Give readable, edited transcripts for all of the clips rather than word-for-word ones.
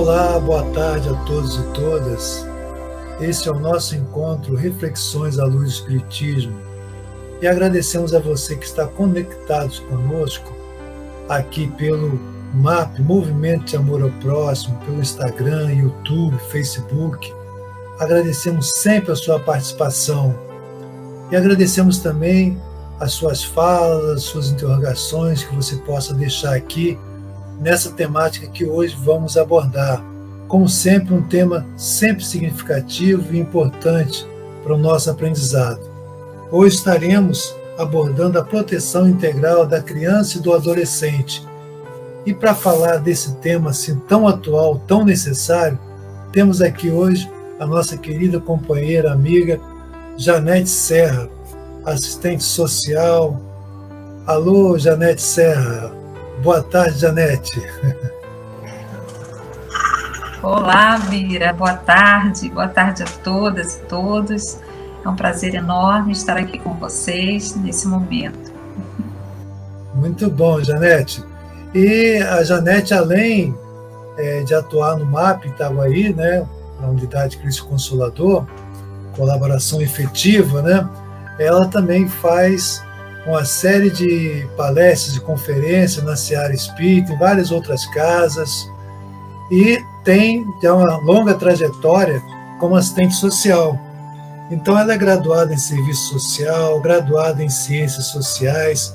Olá, boa tarde a todos e todas. Esse é o nosso encontro Reflexões à Luz do Espiritismo. E agradecemos a você que está conectado conosco aqui pelo MAP, Movimento de Amor ao Próximo, pelo Instagram, YouTube, Facebook. Agradecemos sempre a sua participação e agradecemos também as suas falas, as suas interrogações que você possa deixar aqui nessa temática que hoje vamos abordar. Como sempre, um tema sempre significativo e importante para o nosso aprendizado. Hoje estaremos abordando a proteção integral da criança e do adolescente. E para falar desse tema assim tão atual, tão necessário, temos aqui hoje a nossa querida companheira, amiga, Janete Serra, assistente social. Alô, Janete Serra. Boa tarde, Janete. Olá, Bira. Boa tarde a todas e todos. É um prazer enorme estar aqui com vocês nesse momento. Muito bom, Janete. E a Janete, além de atuar no MAP Itaguaí, né, na Unidade Cristo Consolador, colaboração efetiva, né, ela também faz uma série de palestras e conferências na Seara Espírita, em várias outras casas, e tem já uma longa trajetória como assistente social. Então, ela é graduada em serviço social, graduada em ciências sociais,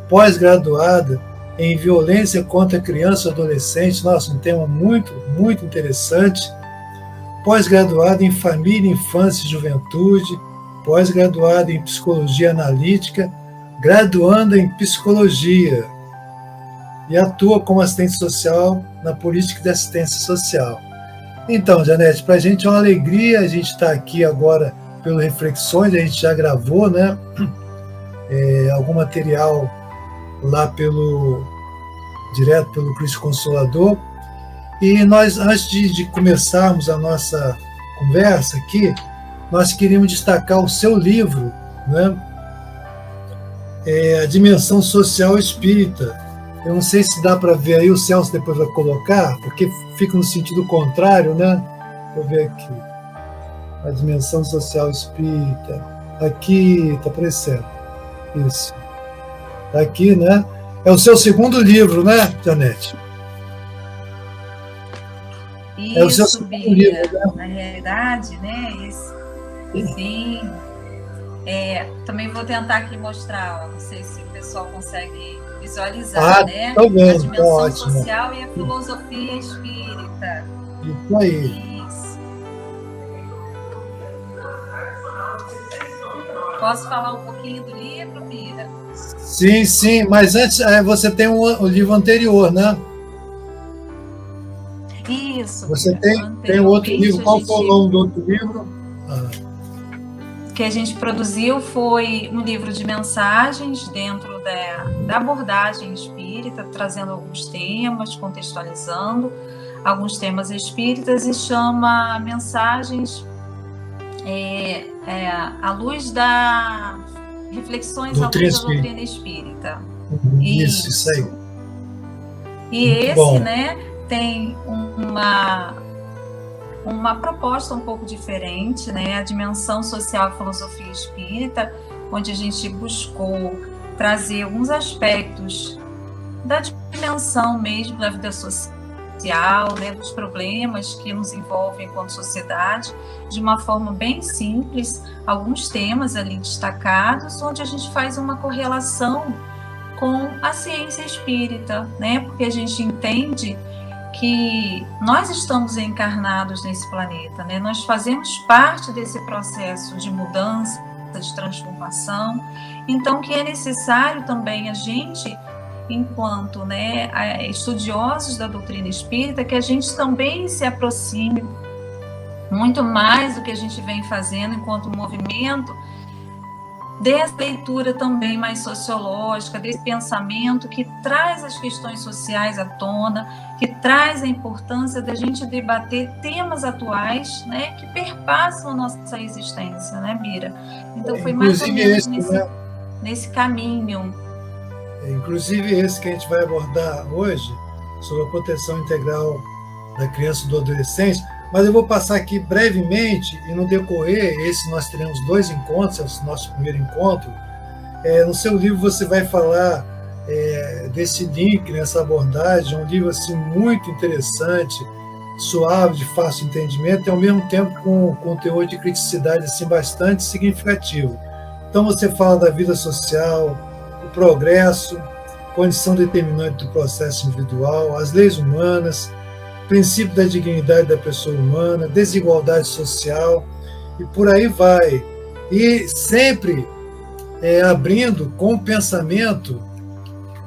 pós-graduada em violência contra criança e adolescente, nossa, um tema muito, muito interessante, pós-graduada em família, infância e juventude, pós-graduada em psicologia analítica, graduanda em psicologia e atua como assistente social na política de assistência social. Então, Janete, para a gente é uma alegria a gente estar aqui agora pelo Reflexões, a gente já gravou, né, algum material lá direto pelo Cristo Consolador, e nós, antes de começarmos a nossa conversa aqui, nós queríamos destacar o seu livro, né, A Dimensão Social Espírita. Eu não sei se dá para ver aí, o Celso depois vai colocar, porque fica no sentido contrário, né? Vou ver aqui. A Dimensão Social Espírita. Aqui, está aparecendo. Isso. Está aqui, né? É o seu segundo livro, né, Janete? Isso, é o seu segundo livro, né? Na realidade, né? Sim. Também vou tentar aqui mostrar, não sei se o pessoal consegue visualizar, né? Tô vendo, a dimensão ótimo. Social e a filosofia espírita. Isso aí. Isso. Posso falar um pouquinho do livro, Bira? Sim, mas antes você tem o livro anterior, né? Isso. Você tem outro livro. Qual foi o nome do outro livro? Que a gente produziu foi um livro de mensagens dentro da abordagem espírita, trazendo alguns temas, contextualizando alguns temas espíritas, e chama Mensagens à luz da Reflexões à luz da doutrina espírita. Isso aí. E muito esse, bom. Né, tem uma proposta um pouco diferente, né? A dimensão social e filosofia espírita, onde a gente buscou trazer alguns aspectos da dimensão mesmo da vida social, né? Dos problemas que nos envolvem enquanto sociedade, de uma forma bem simples, alguns temas ali destacados, onde a gente faz uma correlação com a ciência espírita, né? Porque a gente entende que nós estamos encarnados nesse planeta, né? Nós fazemos parte desse processo de mudança, de transformação, então que é necessário também a gente, enquanto, né, estudiosos da doutrina espírita, que a gente também se aproxime muito mais do que a gente vem fazendo enquanto movimento, dessa leitura também mais sociológica, desse pensamento que traz as questões sociais à tona, que traz a importância da gente debater temas atuais, né, que perpassam a nossa existência, né, Bira? Então foi mais ou menos nesse caminho. Inclusive esse que a gente vai abordar hoje, sobre a proteção integral da criança e do adolescente, mas eu vou passar aqui brevemente, e no decorrer, nós teremos 2 encontros, esse é o nosso primeiro encontro. No seu livro você vai falar desse link, nessa abordagem, um livro assim, muito interessante, suave, de fácil entendimento, e ao mesmo tempo com conteúdo de criticidade assim, bastante significativo. Então você fala da vida social, o progresso, condição determinante do processo individual, as leis humanas, princípio da dignidade da pessoa humana, desigualdade social, e por aí vai. E sempre abrindo com o pensamento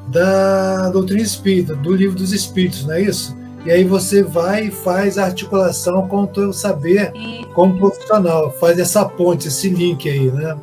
da doutrina espírita, do Livro dos Espíritos, não é isso? E aí você vai e faz a articulação com o teu saber como profissional, faz essa ponte, esse link aí, né?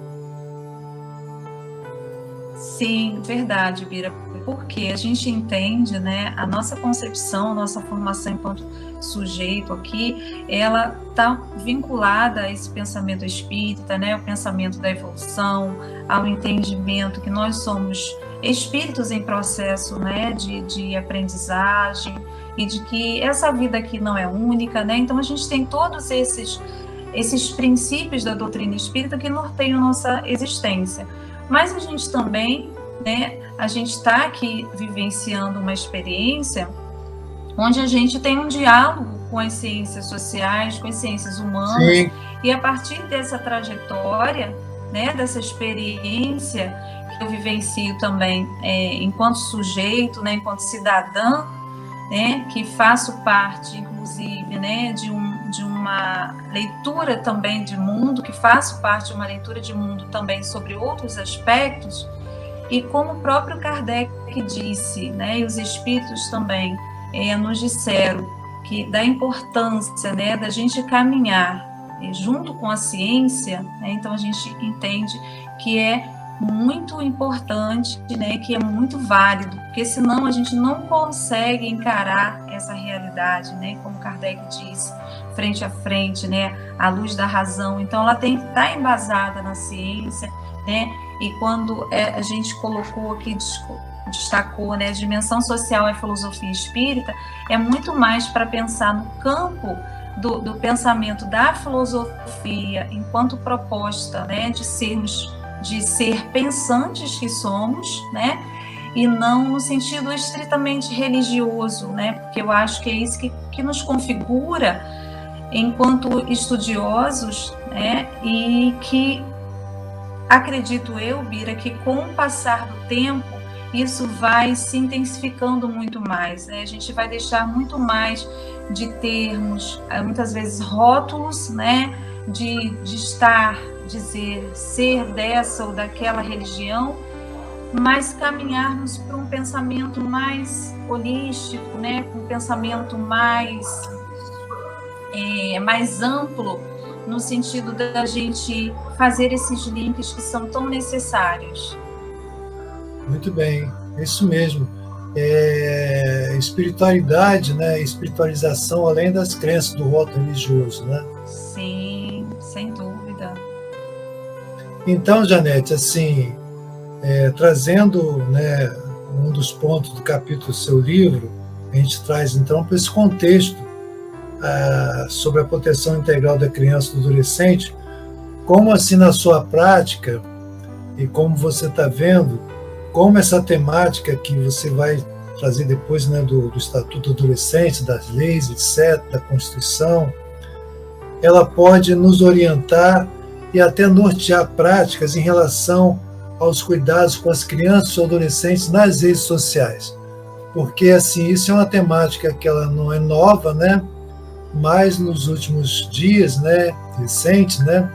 Sim, verdade, Bira, porque a gente entende, né, a nossa concepção, a nossa formação enquanto sujeito aqui, ela está vinculada a esse pensamento espírita, né, o pensamento da evolução, ao entendimento que nós somos espíritos em processo, né, de aprendizagem, e de que essa vida aqui não é única, né? Então a gente tem todos esses princípios da doutrina espírita que norteiam nossa existência. Mas a gente também, né, a gente está aqui vivenciando uma experiência onde a gente tem um diálogo com as ciências sociais, com as ciências humanas. Sim. E a partir dessa trajetória, né, dessa experiência que eu vivencio também enquanto sujeito, né, enquanto cidadã, né, que faço parte, inclusive, né, de uma leitura também de mundo, que faço parte de uma leitura de mundo também sobre outros aspectos, e como o próprio Kardec disse, né, e os espíritos também nos disseram, que da importância, né, da gente caminhar junto com a ciência, né, então a gente entende que é muito importante, né, que é muito válido, porque senão a gente não consegue encarar essa realidade, né, como Kardec disse, frente a frente, né, à luz da razão. Então ela tem que estar embasada na ciência, né, e quando a gente colocou aqui, destacou, né, a dimensão social e a filosofia espírita, é muito mais para pensar no campo do pensamento da filosofia enquanto proposta, né, de ser pensantes que somos, né, e não no sentido estritamente religioso, né, porque eu acho que é isso que nos configura enquanto estudiosos, né, e que acredito eu, Bira, que com o passar do tempo isso vai se intensificando muito mais, né, a gente vai deixar muito mais de termos, muitas vezes, rótulos, né, de dizer, ser dessa ou daquela religião, mas caminharmos para um pensamento mais holístico, né, um pensamento mais amplo, no sentido da gente fazer esses links que são tão necessários. Muito bem, é isso mesmo. Espiritualidade, né, espiritualização além das crenças do rótulo religioso, né? Sim, sem dúvida. Então, Janete, assim, trazendo, né, um dos pontos do capítulo do seu livro, a gente traz então para esse contexto sobre a proteção integral da criança e do adolescente, como assim na sua prática e como você está vendo, como essa temática que você vai trazer depois, né, do Estatuto do Adolescente, das leis, etc., da Constituição, ela pode nos orientar e até nortear práticas em relação aos cuidados com as crianças e adolescentes nas redes sociais. Porque, assim, isso é uma temática que ela não é nova, né? Mas nos últimos dias, né, recentes, né,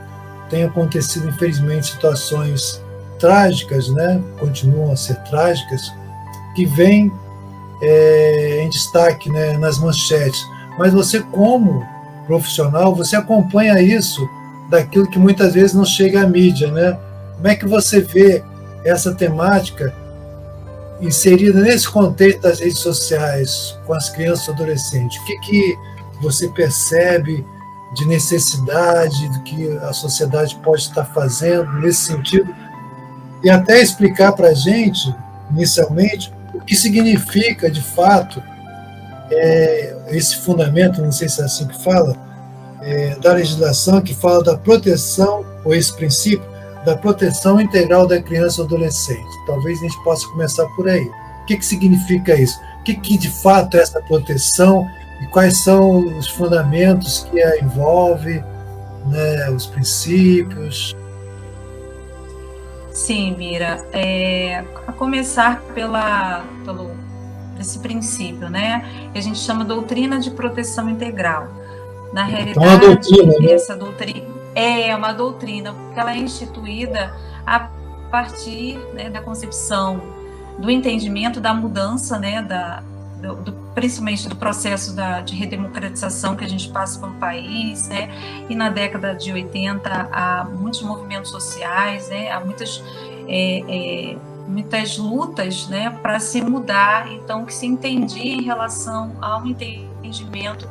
tem acontecido, infelizmente, situações trágicas, né, continuam a ser trágicas, que vêm em destaque, né, nas manchetes. Mas você, como profissional, você acompanha isso daquilo que muitas vezes não chega à mídia, né? Como é que você vê essa temática inserida nesse contexto das redes sociais com as crianças e adolescentes? O que você percebe de necessidade, do que a sociedade pode estar fazendo nesse sentido? E até explicar para a gente, inicialmente, o que significa, de fato, esse fundamento, não sei se é assim que fala, da legislação que fala da proteção, ou esse princípio, da proteção integral da criança e adolescente. Talvez a gente possa começar por aí. O que significa isso? O que de fato é essa proteção e quais são os fundamentos que a envolve, né, os princípios? Sim, Mira. A começar pelo esse princípio, né, que a gente chama doutrina de proteção integral. Na realidade, doutrina, né? Essa doutrina é uma doutrina, porque ela é instituída a partir, né, da concepção, do entendimento da mudança, né, principalmente do processo de redemocratização que a gente passa pelo país, né, e na década de 80 há muitos movimentos sociais, né, há muitas lutas, né, para se mudar, então, o que se entendia em relação ao entendimento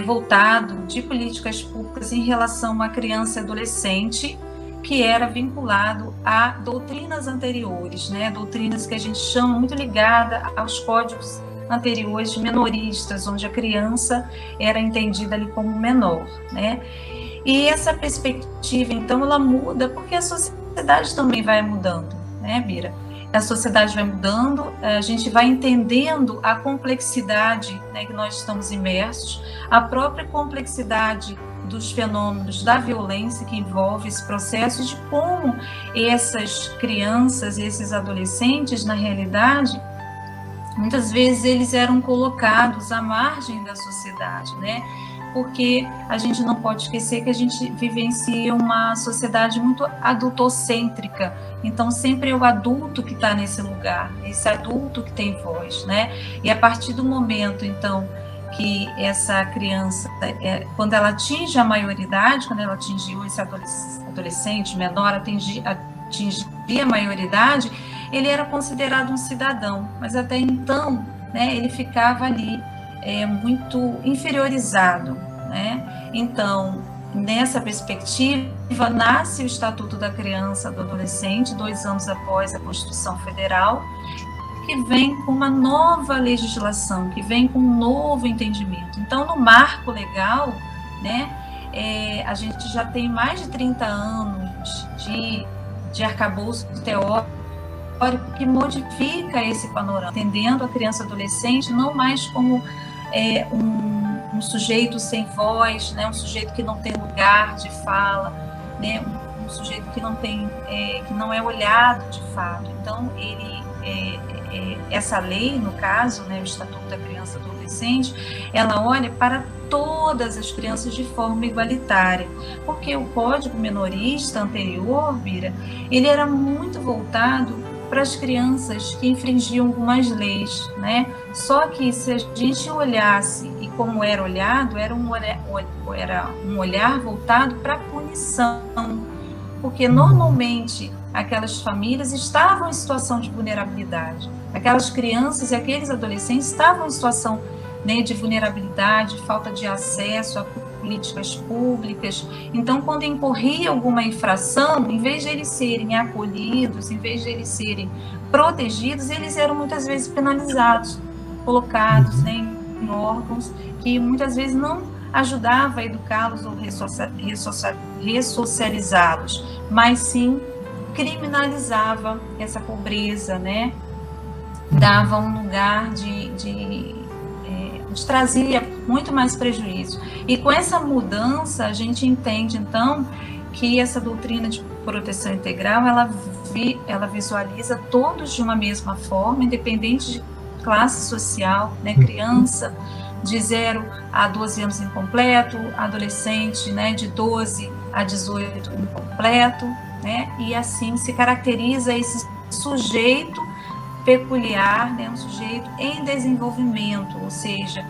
voltado de políticas públicas em relação à criança e adolescente, que era vinculado a doutrinas anteriores, né, doutrinas que a gente chama muito ligada aos códigos anteriores menoristas, onde a criança era entendida ali como menor, né? E essa perspectiva, então, ela muda porque a sociedade também vai mudando, né, Bira? A sociedade vai mudando, a gente vai entendendo a complexidade, né, que nós estamos imersos, a própria complexidade dos fenômenos da violência que envolve esse processo, de como essas crianças, esses adolescentes, na realidade, muitas vezes eles eram colocados à margem da sociedade, né? Porque a gente não pode esquecer que a gente vivencia uma sociedade muito adultocêntrica, então sempre é o adulto que está nesse lugar, esse adulto que tem voz, né? E a partir do momento, então, que essa criança, quando ela atinge a maioridade, quando ela atingiu esse adolescente menor, atingir a maioridade, ele era considerado um cidadão, mas até então, né, ele ficava ali muito inferiorizado, né? Então, nessa perspectiva, nasce o Estatuto da Criança e do Adolescente, 2 anos após a Constituição Federal, que vem com uma nova legislação, que vem com um novo entendimento. Então, no marco legal, né, a gente já tem mais de 30 anos de arcabouço teórico que modifica esse panorama, entendendo a criança e adolescente não mais como um sujeito sem voz, né, um sujeito que não tem lugar de fala, né, um sujeito que não é olhado de fato. Então, essa lei, no caso, né, o Estatuto da Criança e do Adolescente, ela olha para todas as crianças de forma igualitária, porque o Código Menorista anterior, Bira, ele era muito voltado para as crianças que infringiam algumas leis, né? Só que se a gente olhasse, e como era olhado, era um olhar voltado para a punição, porque normalmente aquelas famílias estavam em situação de vulnerabilidade, aquelas crianças e aqueles adolescentes estavam em situação, né, de vulnerabilidade, falta de acesso a políticas públicas. Então, quando incorria alguma infração, em vez de eles serem acolhidos, em vez de eles serem protegidos, eles eram muitas vezes penalizados, colocados, né, em órgãos que muitas vezes não ajudava a educá-los ou ressocializá-los, mas sim criminalizava essa pobreza, né? Dava um lugar trazia muito mais prejuízo. E com essa mudança, a gente entende, então, que essa doutrina de proteção integral, ela visualiza todos de uma mesma forma, independente de classe social, né? Criança de 0 a 12 anos incompleto, adolescente, né, de 12 a 18 incompleto, né? E assim se caracteriza esse sujeito peculiar, né, um sujeito em desenvolvimento, ou seja,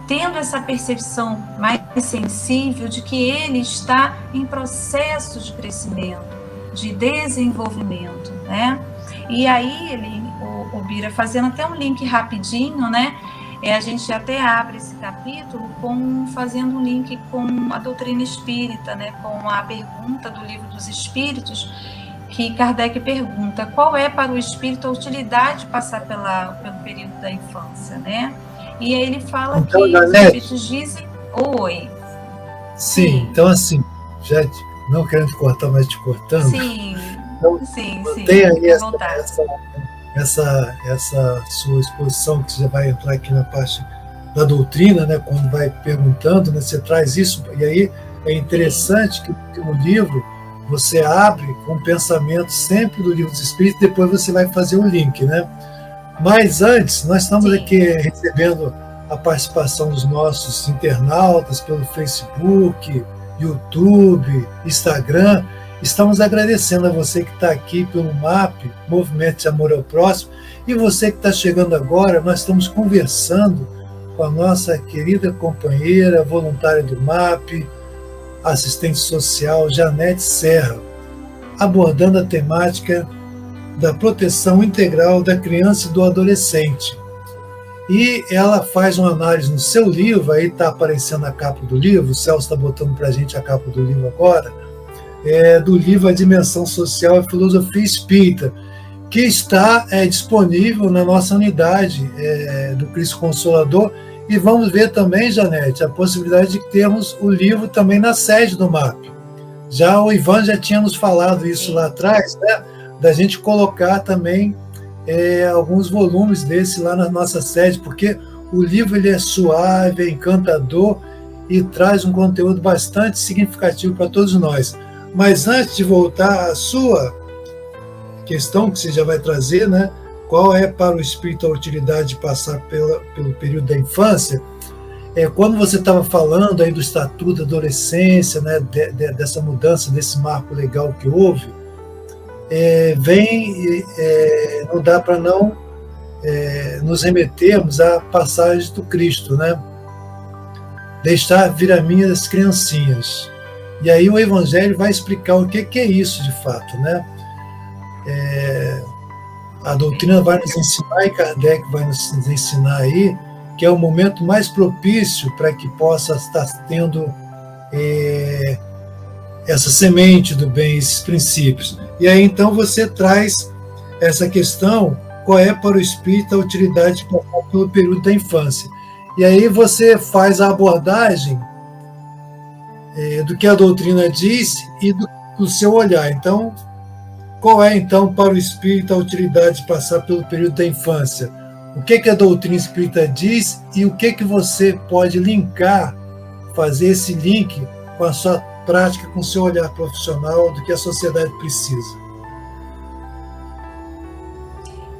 tendo essa percepção mais sensível de que ele está em processo de crescimento, de desenvolvimento, né? E aí, o Bira, fazendo até um link rapidinho, né? A gente até abre esse capítulo fazendo um link com a doutrina espírita, né? Com a pergunta do Livro dos Espíritos, que Kardec pergunta: qual é para o espírito a utilidade de passar pelo período da infância, né? E aí ele fala então, que os Janete, espíritos dizem oi. sim, então assim, já não querendo te cortar, mas te cortando, Sim, então, sim, mantenha aí à vontade. essa sua exposição, que você já vai entrar aqui na parte da doutrina, né, quando vai perguntando, né, você traz isso, e aí é interessante que no livro você abre com o pensamento sempre do Livro dos Espíritos, depois você vai fazer o link, né? Mas antes, nós estamos aqui recebendo a participação dos nossos internautas pelo Facebook, YouTube, Instagram. Estamos agradecendo a você que está aqui pelo MAP, Movimento de Amor ao Próximo, e você que está chegando agora, nós estamos conversando com a nossa querida companheira, voluntária do MAP, assistente social, Janete Serra, abordando a temática da proteção integral da criança e do adolescente. E ela faz uma análise no seu livro, aí está aparecendo a capa do livro, o Celso está botando para a gente a capa do livro agora, do livro A Dimensão Social e Filosofia Espírita, que está disponível na nossa unidade do Cristo Consolador. E vamos ver também, Janete, a possibilidade de termos o livro também na sede do MAP. Já o Ivan já tinha nos falado isso lá atrás, né, da gente colocar também alguns volumes desse lá na nossa sede, porque o livro ele é suave, é encantador e traz um conteúdo bastante significativo para todos nós. Mas antes de voltar à sua questão, que você já vai trazer, né, qual é para o espírito a utilidade de passar pelo período da infância, quando você estava falando aí do estatuto da adolescência, né, dessa mudança, desse marco legal que houve, não dá para não nos remetermos à passagem do Cristo, né? Deixar vir a minhas criancinhas. E aí o Evangelho vai explicar o que é isso de fato, né? A doutrina vai nos ensinar, e Kardec vai nos ensinar aí, que é o momento mais propício para que possa estar tendo essa semente do bem, esses princípios. E aí então você traz essa questão, qual é para o espírito a utilidade de passar pelo período da infância. E aí você faz a abordagem do que a doutrina diz e do seu olhar. Então, qual é então para o espírito a utilidade de passar pelo período da infância? O que a doutrina espírita diz e o que você pode linkar, fazer esse link com a sua prática, com o seu olhar profissional do que a sociedade precisa?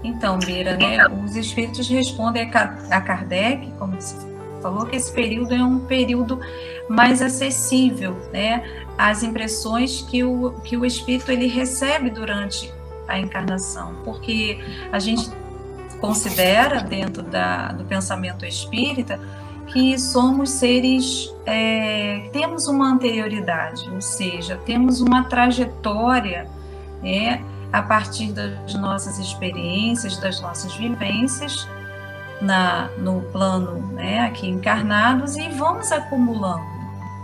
Então, Bira, né, os espíritos respondem a Kardec, como você falou, que esse período é um período mais acessível, né, às impressões que o espírito ele recebe durante a encarnação, porque a gente considera, dentro do pensamento espírita, que somos seres, temos uma anterioridade, ou seja, temos uma trajetória, a partir das nossas experiências, das nossas vivências no plano, aqui encarnados, e vamos acumulando,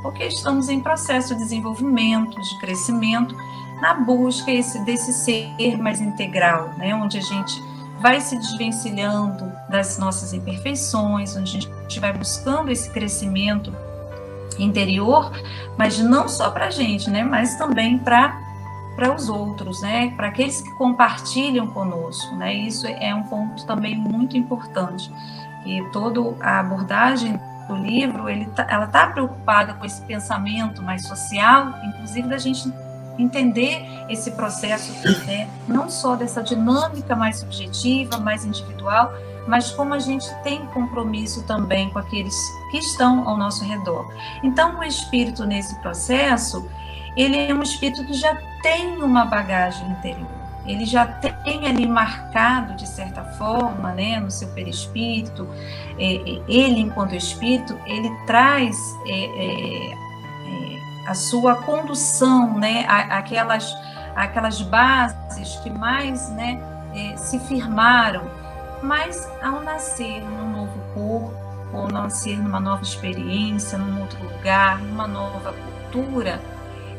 porque estamos em processo de desenvolvimento, de crescimento, na busca desse ser mais integral, onde a gente vai se desvencilhando das nossas imperfeições, onde a gente vai buscando esse crescimento interior, mas não só para a gente, mas também para os outros, para aqueles que compartilham conosco, Isso é um ponto também muito importante. E toda a abordagem do livro, ela está preocupada com esse pensamento mais social, inclusive da gente entender esse processo, não só dessa dinâmica mais subjetiva, mais individual, mas como a gente tem compromisso também com aqueles que estão ao nosso redor. Então, o espírito nesse processo, ele é um espírito que já tem uma bagagem interior, ele já tem ali marcado, de certa forma, no seu perispírito, ele, enquanto espírito, ele traz a sua condução, aquelas bases que mais se firmaram, mas ao nascer num novo corpo, ou nascer numa nova experiência, num outro lugar, numa nova cultura,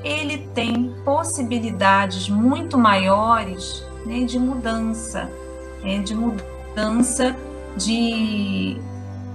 ele tem possibilidades muito maiores de mudança, de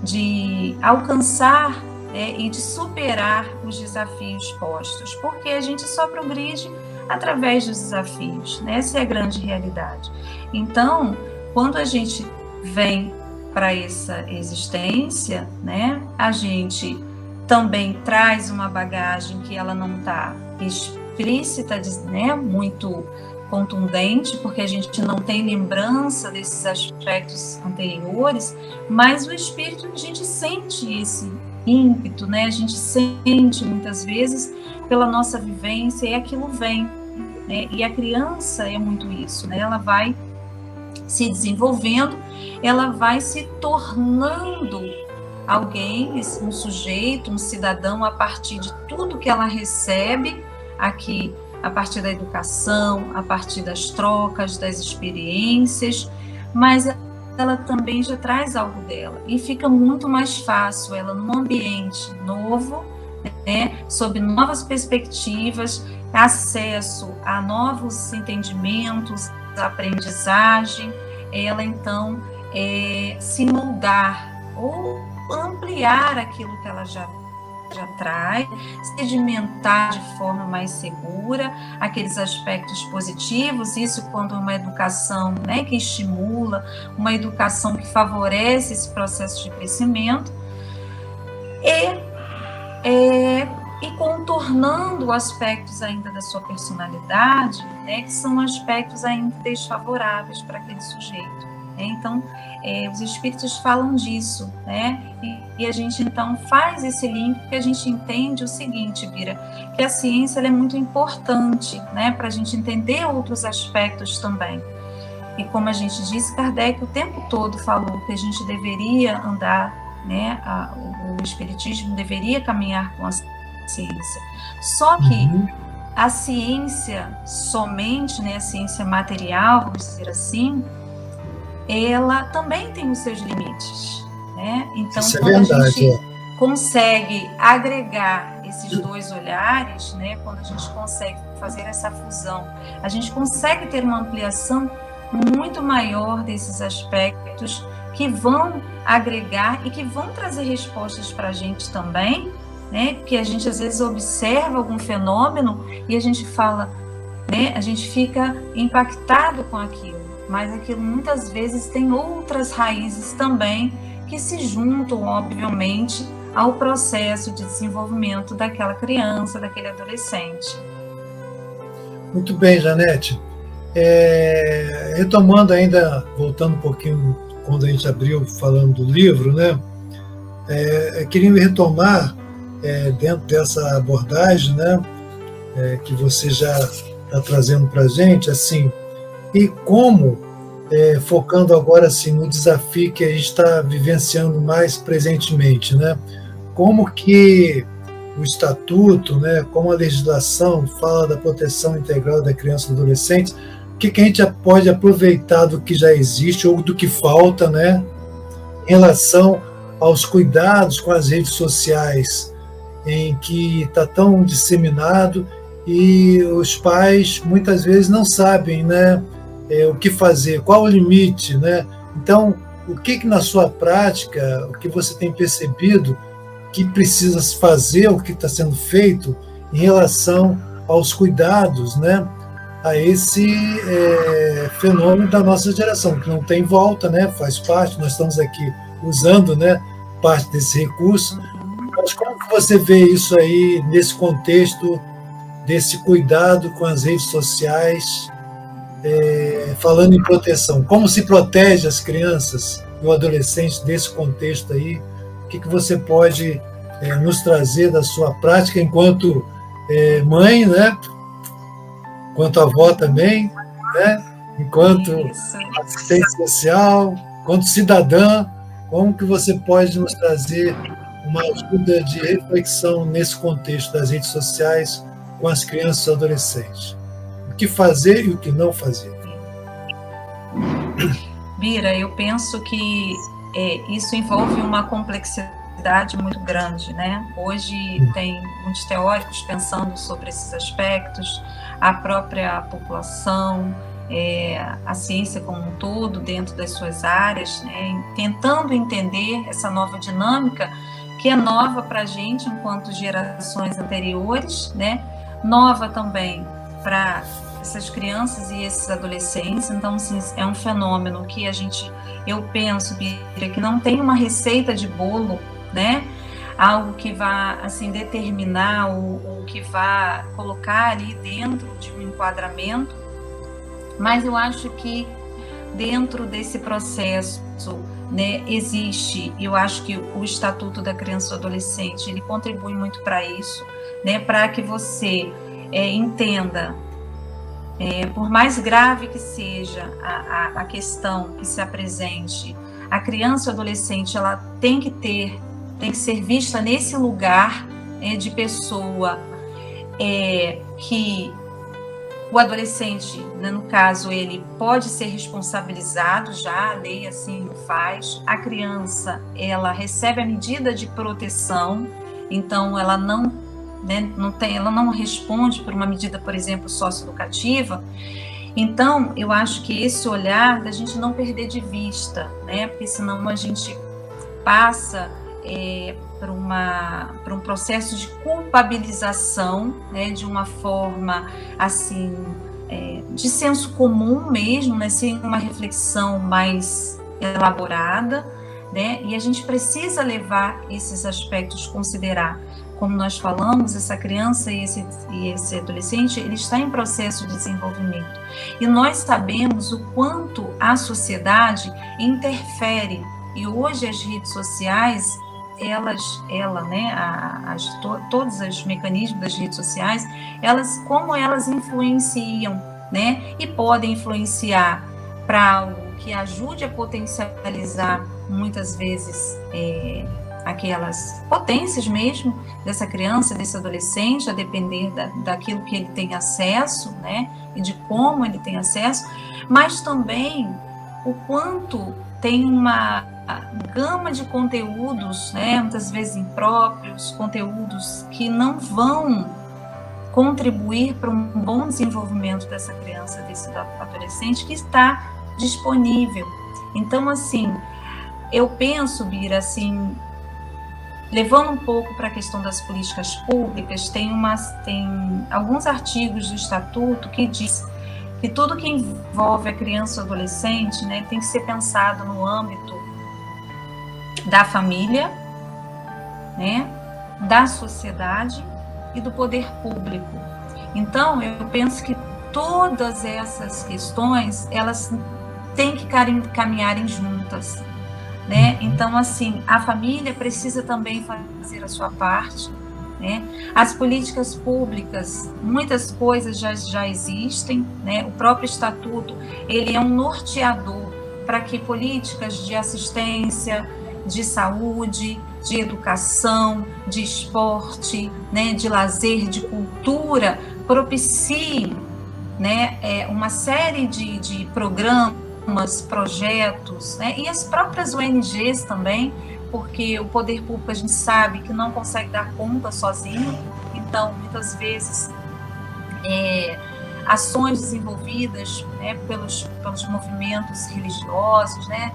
de alcançar e de superar os desafios postos, porque a gente só progride através dos desafios, né? Essa é a grande realidade. Então, quando a gente vem para essa existência, né, a gente também traz uma bagagem que ela não está explícita, né, muito contundente, porque a gente não tem lembrança desses aspectos anteriores, mas o espírito, a gente sente esse ímpeto, né? A gente sente muitas vezes pela nossa vivência e aquilo vem, né? E a criança é muito isso, né? Ela vai se desenvolvendo, ela vai se tornando alguém, um sujeito, um cidadão, a partir de tudo que ela recebe aqui, a partir da educação, a partir das trocas, das experiências, mas ela também já traz algo dela e fica muito mais fácil ela num ambiente novo, né, sob novas perspectivas, acesso a novos entendimentos, aprendizagem, ela então se moldar ou ampliar aquilo que ela já traz, sedimentar de forma mais segura aqueles aspectos positivos, isso quando uma educação, né, que estimula, uma educação que favorece esse processo de crescimento, e contornando aspectos ainda da sua personalidade, né, que são aspectos ainda desfavoráveis para aquele sujeito. Então, os espíritos falam disso, né? E a gente então faz esse link, porque a gente entende o seguinte, Bira, que a ciência ela é muito importante, né, para a gente entender outros aspectos também. E como a gente disse, Kardec o tempo todo falou que a gente deveria andar, né, o espiritismo deveria caminhar com a ciência. Só que a ciência somente, né, a ciência material, vamos dizer assim, ela também tem os seus limites, né? Então, isso quando verdade, a gente consegue agregar esses dois olhares, né? Quando a gente consegue fazer essa fusão, a gente consegue ter uma ampliação muito maior desses aspectos que vão agregar e que vão trazer respostas para a gente também, né? Porque a gente às vezes observa algum fenômeno e a gente fala, né? A gente fica impactado com aquilo. Mas aquilo muitas vezes tem outras raízes também que se juntam, obviamente, ao processo de desenvolvimento daquela criança, daquele adolescente. Muito bem, Janete. Retomando ainda, voltando um pouquinho quando a gente abriu falando do livro, né? Queria retomar dentro dessa abordagem, né? Que você já está trazendo para a gente, assim, e como, focando agora assim, no desafio que a gente está vivenciando mais presentemente, né? Como que o Estatuto, né, como a legislação fala da proteção integral da criança e do adolescente, o que a gente pode aproveitar do que já existe ou do que falta, né, em relação aos cuidados com as redes sociais, em que está tão disseminado e os pais muitas vezes não sabem, né, o que fazer, qual o limite, né? Então, o que na sua prática, o que você tem percebido que precisa se fazer, o que está sendo feito em relação aos cuidados, né, a esse fenômeno da nossa geração, que não tem volta, né, faz parte, nós estamos aqui usando, né, parte desse recurso, mas como que você vê isso aí nesse contexto desse cuidado com as redes sociais, falando em proteção, como se protege as crianças e o adolescente desse contexto aí? O que você pode nos trazer da sua prática enquanto mãe, né? Enquanto avó também, né? Enquanto assistente social, enquanto cidadã, como que você pode nos trazer uma ajuda de reflexão nesse contexto das redes sociais com as crianças e adolescentes? O que fazer e o que não fazer? Bira, eu penso que isso envolve uma complexidade muito grande, né? Hoje tem muitos teóricos pensando sobre esses aspectos, a própria população, a ciência como um todo, dentro das suas áreas, né, tentando entender essa nova dinâmica, que é nova para a gente enquanto gerações anteriores, né, nova também para essas crianças e esses adolescentes. Então, assim, é um fenômeno que eu penso, Bira, que não tem uma receita de bolo, né, algo que vá, assim, determinar ou que vá colocar ali dentro de um enquadramento, mas eu acho que dentro desse processo, né, existe, eu acho que o Estatuto da Criança e do Adolescente, ele contribui muito para isso, né, para que você entenda, por mais grave que seja a questão que se apresente, a criança e o adolescente, ela tem que ser vista nesse lugar de pessoa que o adolescente, né, no caso, ele pode ser responsabilizado, já a lei assim o faz. A criança, ela recebe a medida de proteção, então ela ela não responde por uma medida, por exemplo, socioeducativa. Então, eu acho que esse olhar da gente não perder de vista, né, porque senão a gente passa para um processo de culpabilização, né, de uma forma assim, de senso comum mesmo, né, sem uma reflexão mais elaborada, né, e a gente precisa levar esses aspectos, considerar, como nós falamos, essa criança e esse adolescente, ele está em processo de desenvolvimento, e nós sabemos o quanto a sociedade interfere, e hoje as redes sociais, todos os mecanismos das redes sociais, como elas influenciam, né, e podem influenciar para algo que ajude a potencializar, muitas vezes, aquelas potências mesmo dessa criança, desse adolescente, a depender daquilo que ele tem acesso, né, e de como ele tem acesso, mas também o quanto tem uma gama de conteúdos, né, muitas vezes impróprios, conteúdos que não vão contribuir para um bom desenvolvimento dessa criança, desse adolescente, que está disponível. Então, assim, eu penso, Bira, assim, levando um pouco para a questão das políticas públicas, tem alguns artigos do Estatuto que diz que tudo que envolve a criança ou adolescente, né, tem que ser pensado no âmbito da família, né, da sociedade e do poder público. Então, eu penso que todas essas questões, elas têm que caminharem juntas, né? Então, assim, a família precisa também fazer a sua parte, né? As políticas públicas, muitas coisas já existem, né? O próprio Estatuto, ele é um norteador para que políticas de assistência, de saúde, de educação, de esporte, né, de lazer, de cultura, propiciem, né, uma série de programas, projetos, né, e as próprias ONGs também, porque o poder público a gente sabe que não consegue dar conta sozinho, então muitas vezes ações desenvolvidas, né, pelos movimentos religiosos, né,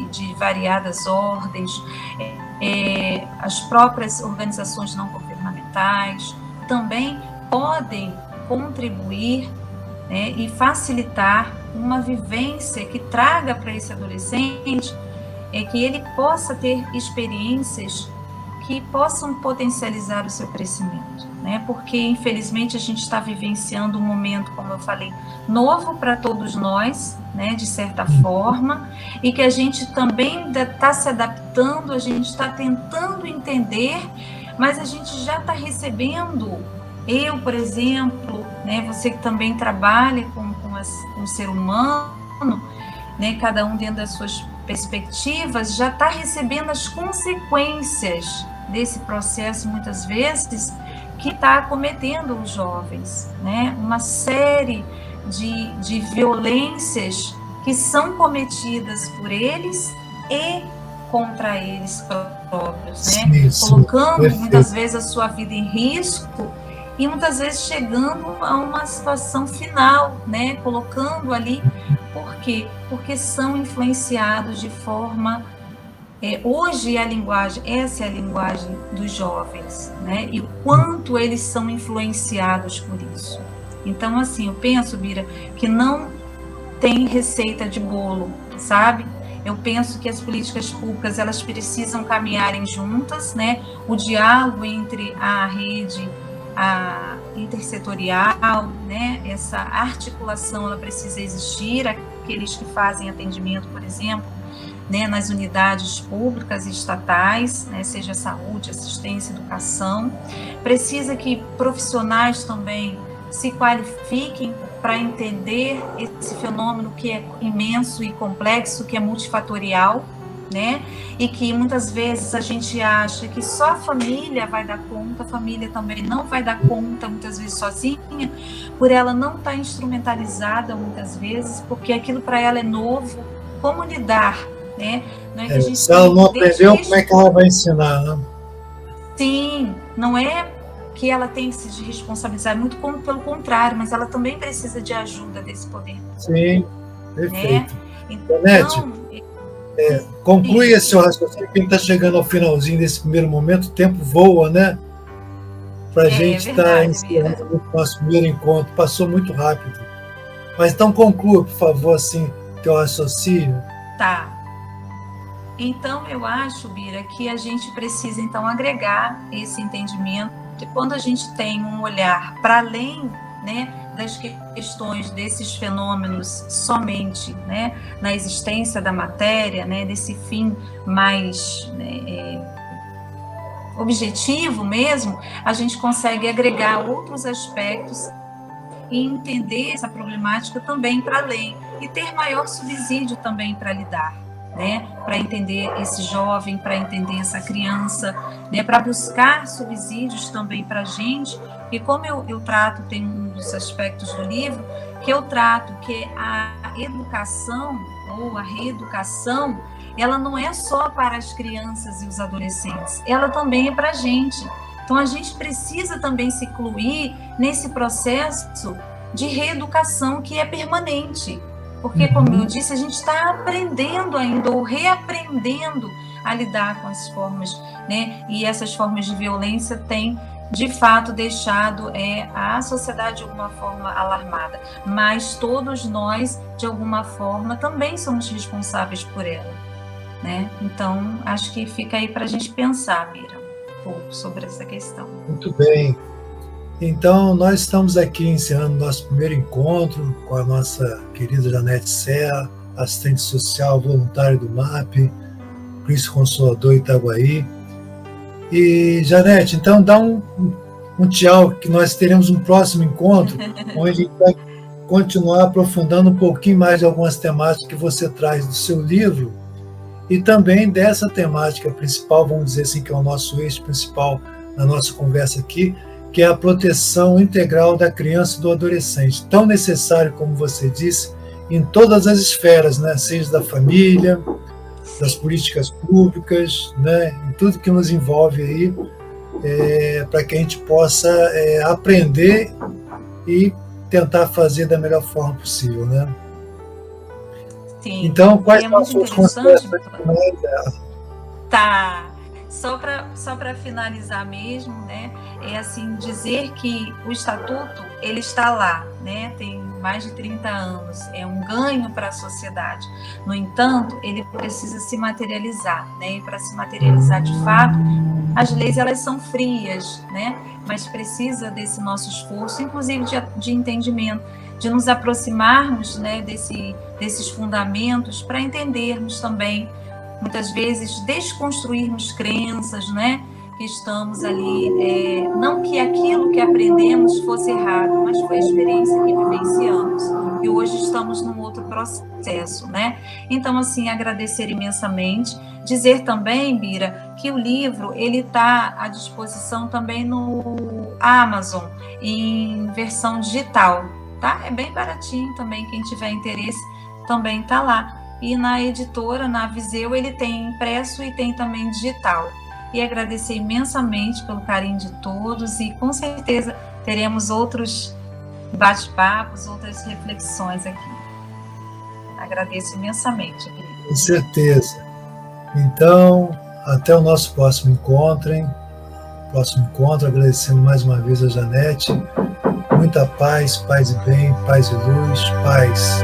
de variadas ordens, as próprias organizações não governamentais também podem contribuir, né, e facilitar uma vivência que traga para esse adolescente que ele possa ter experiências que possam potencializar o seu crescimento, né? Porque, infelizmente, a gente está vivenciando um momento, como eu falei, novo para todos nós, né, de certa forma, e que a gente também está se adaptando, a gente está tentando entender, mas a gente já está recebendo. Eu, por exemplo, né, você que também trabalha com o ser humano, né, cada um dentro das suas perspectivas, já está recebendo as consequências desse processo, muitas vezes, que está acometendo os jovens, né? Uma série de violências que são cometidas por eles e contra eles próprios, né? Isso, colocando perfeito. Muitas vezes a sua vida em risco e muitas vezes chegando a uma situação final, né? Colocando ali, por quê? Porque são influenciados de forma... hoje a linguagem, essa é a linguagem dos jovens, né? E o quanto eles são influenciados por isso. Então, assim, eu penso, Bira, que não tem receita de bolo, sabe? Eu penso que as políticas públicas, elas precisam caminharem juntas, né? O diálogo entre a rede, a intersetorial, né? Essa articulação, ela precisa existir. Aqueles que fazem atendimento, por exemplo, né, nas unidades públicas e estatais, né, seja saúde, assistência, educação. Precisa que profissionais também se qualifiquem para entender esse fenômeno que é imenso e complexo, que é multifatorial, né? E que muitas vezes a gente acha que só a família vai dar conta, a família também não vai dar conta, muitas vezes sozinha, por ela não estar instrumentalizada muitas vezes, porque aquilo para ela é novo. Como lidar, né? Não é que a gente se ela não aprendeu, como é que ela vai ensinar, né? Sim, não é que ela tem que se responsabilizar, muito pelo contrário, mas ela também precisa de ajuda desse poder. Sim, perfeito. Né? Então, conclui esse seu raciocínio, que a gente está chegando ao finalzinho desse primeiro momento, o tempo voa, né? Para a gente estar encerrando o nosso primeiro encontro, passou muito rápido. Mas então conclua, por favor, assim, teu raciocínio. Tá. Então, eu acho, Bira, que a gente precisa, então, agregar esse entendimento. E quando a gente tem um olhar para além, né, das questões desses fenômenos somente, né, na existência da matéria, né, desse fim mais objetivo mesmo, a gente consegue agregar outros aspectos e entender essa problemática também para além e ter maior subsídio também para lidar. Né, para entender esse jovem, para entender essa criança, né, para buscar subsídios também para a gente, e como eu trato, tem um dos aspectos do livro, que eu trato que a educação ou a reeducação, ela não é só para as crianças e os adolescentes, ela também é para a gente. Então a gente precisa também se incluir nesse processo de reeducação que é permanente. Porque, como eu disse, a gente está aprendendo ainda, ou reaprendendo a lidar com as formas, né? E essas formas de violência têm, de fato, deixado a sociedade de alguma forma alarmada. Mas todos nós, de alguma forma, também somos responsáveis por ela, né? Então, acho que fica aí para a gente pensar, Bira, um pouco sobre essa questão. Muito bem. Então, nós estamos aqui encerrando nosso primeiro encontro com a nossa querida Janete Serra, assistente social voluntária do MAP, Cristo Consolador Itaguaí. E, Janete, então dá um tchau, que nós teremos um próximo encontro, onde a gente vai continuar aprofundando um pouquinho mais de algumas temáticas que você traz do seu livro, e também dessa temática principal, vamos dizer assim, que é o nosso eixo principal na nossa conversa aqui, que é a proteção integral da criança e do adolescente, tão necessário, como você disse, em todas as esferas, né? Seja da família, das políticas públicas, né? Em tudo que nos envolve aí, para que a gente possa aprender e tentar fazer da melhor forma possível, né? Sim. Então, quais são as suas considerações? Tá. Só para finalizar mesmo, né, é assim, dizer que o Estatuto, ele está lá, né, tem mais de 30 anos, é um ganho para a sociedade. No entanto, ele precisa se materializar, né, e para se materializar de fato, as leis, elas são frias, né, mas precisa desse nosso esforço, inclusive de entendimento, de nos aproximarmos, né, desses fundamentos para entendermos também, muitas vezes, desconstruirmos crenças, né? Que estamos ali, não que aquilo que aprendemos fosse errado, mas foi a experiência que vivenciamos. E hoje estamos num outro processo, né? Então, assim, agradecer imensamente. Dizer também, Bira, que o livro, ele está à disposição também no Amazon, em versão digital, tá? É bem baratinho também, quem tiver interesse também está lá. E na editora, na Viseu, ele tem impresso e tem também digital. E agradecer imensamente pelo carinho de todos e, com certeza, teremos outros bate-papos, outras reflexões aqui. Agradeço imensamente, querido. Com certeza. Então, até o nosso próximo encontro, hein? Próximo encontro, agradecendo mais uma vez a Janete. Muita paz, paz e bem, paz e luz, paz.